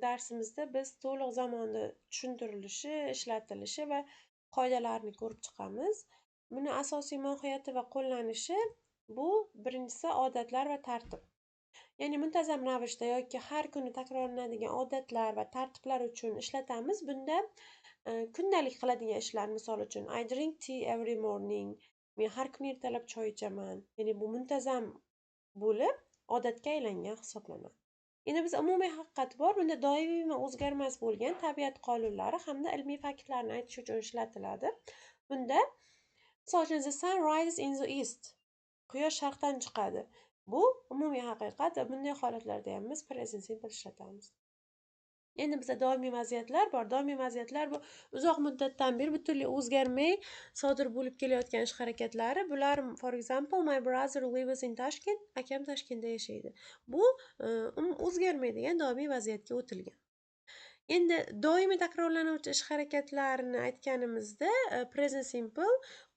darsimizda biz to'liq zamonda tushuntirilishi, ishlatilishi va qoidalarini ko'rib chiqamiz. Buni asosiy mohiyati va qo'llanishi bu birinchisi odatlar va tartib. Ya'ni muntazam ravishda yoki har kuni takrorlanadigan odatlar va tartiblar uchun ishlatamiz. Bunda kundalik qiladigan ishlar, misol uchun I drink tea every morning. Men har kuni ertalab choy ichaman. Ya'ni bu muntazam bo'lib odatga aylangan hisoblanadi. Endi biz umumiy haqiqat bor, bunda doimiy va o'zgarmas bo'lgan tabiat qonunlari hamda ilmiy faktlarni aytish uchun ishlatiladi. Bunda misol uchun the sun rises in the east. Quyosh sharqdan chiqadi. Bu umumiy haqiqat va bunday holatlarda ham biz present simple ishlatamiz. Endi bizda doimiy vaziyatlar bor. Doimiy vaziyatlar bu uzoq muddatdan beri butunlay o'zgarmay sodir bo'lib kelayotgan ish harakatlari. Bular, for example, my brother lives in Tashkent. Akam Toshkentda yashaydi. Bu o'zgarmaydigan doimiy vaziyatga o'tilgan. Endi doimiy takrorlanuvchi ish harakatlarini aytganimizda present simple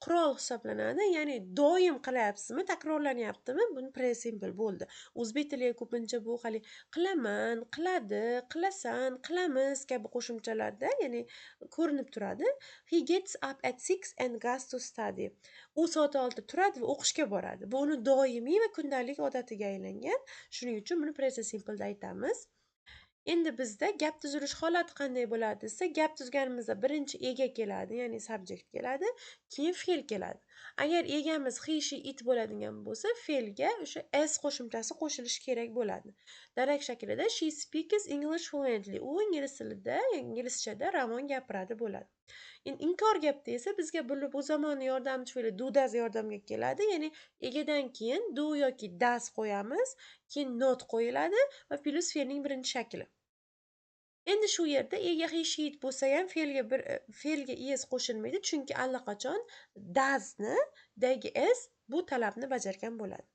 qurol hisoblanadi. Ya'ni doim qilyapsizmi, takrorlanyaptimi, buni present simple bo'ldi. O'zbek tiliga ko'pincha bu hali qilaman, qiladi, qilasan, qilamiz kabi qo'shimchalarda, ya'ni ko'rinib turadi. He gets up at 6 and goes to study. U soat 6 turadi va o'qishga boradi. Bu uni doimiy va kundalik odatiga aylangan. Shuning uchun buni present simple da aytamiz. Endi bizda gap tuzilish holati qanday bo'ladi desa, gap tuzganimizda birinchi ega keladi, ya'ni subject keladi, keyin fe'l keladi. Agar egamiz he, she, it bo'ladigan bo'lsa, fe'lga o'sha s qo'shimchasi qo'shilishi kerak bo'ladi. Darak shaklida she speaks English fluently. U ingliz tilida, inglizchada ravon gapiradi bo'ladi. Endi inkor gapda esa bizga bu zamonni yordamchi fe'li do does yordamga keladi, ya'ni egadan keyin do yoki does qo'yamiz, keyin not qo'yiladi va plus fe'lning birinchi shakli. Endi shu yerda ega he, she, it bo'lsa ham fe'lga es qo'shilmaydi, chunki allaqachon doesni dagi s bu talabni bajargan bo'ladi.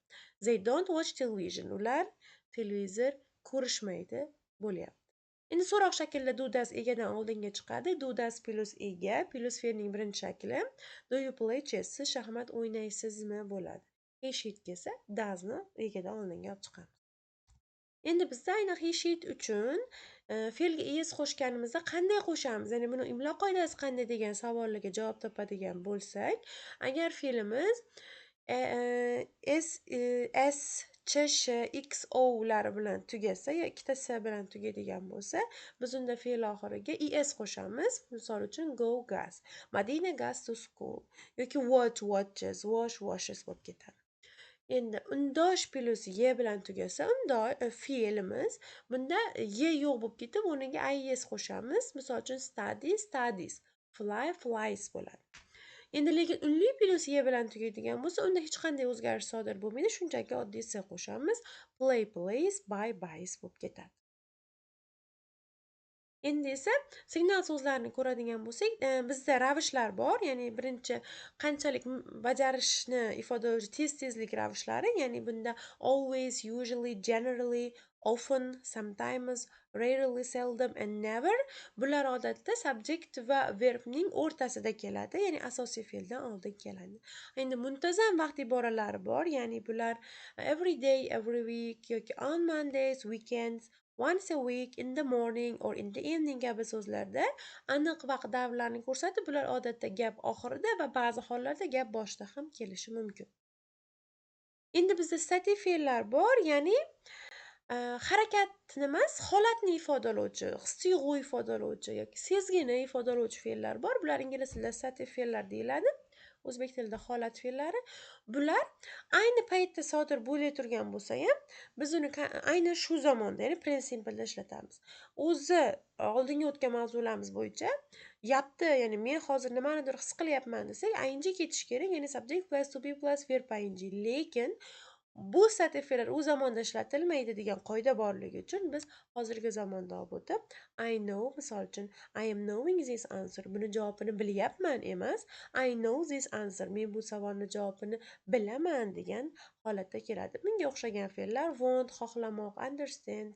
They don't watch television. Ular televizor ko'rishmaydi bo'lyapti. Endi so'roq shaklida do does egadan oldinga chiqadi. Do does plus ega plus fe'lning birinchi shakli. Do you play chess? Siz shaxmat o'ynaysizmi bo'ladi. He, she, it kelsa doesni egadan oldinga olib chiqamiz. Endi bizda aynan he, she, it uchun fe'lga es qo'shganimizda qanday qo'shamiz? Ya'ni buni imlo qoidasi qanday degan savollarga javob topadigan bo'lsak, agar fe'limiz s, ch, sh, x, o lari bilan tugasa yo ikkita s bilan tugaydigan bo'lsa, biz unda fe'l oxiriga es qo'shamiz. Misol uchun go, goes. Madina goes to school yoki watch, watches, wash, washes bo'lib ketadi. Endi undosh plus ye bilan tugasa, fe'limiz bunda ye yo'q bo'lib ketib, o'rniga is qo'shamiz. Misol uchun study, studies, fly, flies bo'ladi. Endi lekin unli plus ye bilan tugaydigan bo'lsa, unda hech qanday o'zgarish sodir bo'lmaydi, shunchaki oddiy s qo'shamiz. Play, plays, buy, buys bo'lib ketadi. Endi esa signal so'zlarni ko'radigan bo'lsak, bizda ravishlar bor. Ya'ni birinchi qanchalik bajarishni ifodalovchi tez-tezlik ravishlari, ya'ni bunda always, usually, generally, often, sometimes, rarely, seldom and never. Bular odatda subject va verbning o'rtasida keladi, ya'ni asosiy fe'ldan oldin keladi. Endi muntazam vaqt iboralari bor, ya'ni bular every day, every week yoki on Mondays, weekends, once a week, in the morning or in the evening kabi so'zlarda aniq vaqt davrlarini ko'rsatib, bular odatda gap oxirida va ba'zi hollarda gap boshida ham kelishi mumkin. Endi bizda statik fe'llar bor, ya'ni harakatni emas, holatni ifodalovchi, his-tuyg'u ifodalovchi yoki sezgini ifodalovchi fe'llar bor. Bular ingliz tilida statik fe'llar deyiladi. O'zbek tilida holat fe'llari. Bular ayni paytda sodir bo'lib turgan bo'lsa ham, biz uni aynan shu zamonda, ya'ni present simpleda ishlatamiz. O'zi oldingi o'tgan mavzularimiz bo'yicha yapti, ya'ni men hozir nimanidir his qilyapman desak, ing ketish kerak, ya'ni subject plus to be plus verb ing. Lekin bu statik fe'llar u zamonda ishlatilmaydi degan qoida borligi uchun biz hozirgi zamonda olib o'tib I know, misol uchun I am knowing this answer. Buni javobini bilyapman emas, I know this answer. Men bu savolni javobini bilaman degan holatda keladi. Bunga o'xshagan fe'llar want, xohlamoq, understand,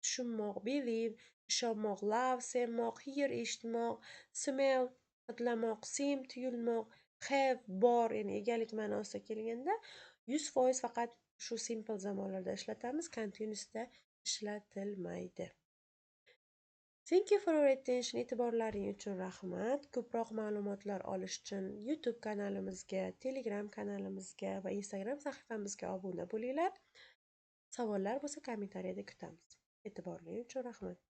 tushunmoq, believe, ishonmoq, love, sevmoq, hear, eshitmoq, smell, hidlamoq, seem, tuyulmoq, have, bor, ya'ni egalik ma'nosida kelganda 100% faqat shu simple zamonlarda ishlatamiz, continuousda ishlatilmaydi. Thank you for your attention. E'tiborlaring uchun rahmat. Ko'proq ma'lumotlar olish uchun YouTube kanalimizga, Telegram kanalimizga va Instagram sahifamizga obuna bo'linglar. Savollar bo'lsa kommentariyada kutamiz. E'tiborlaring uchun rahmat.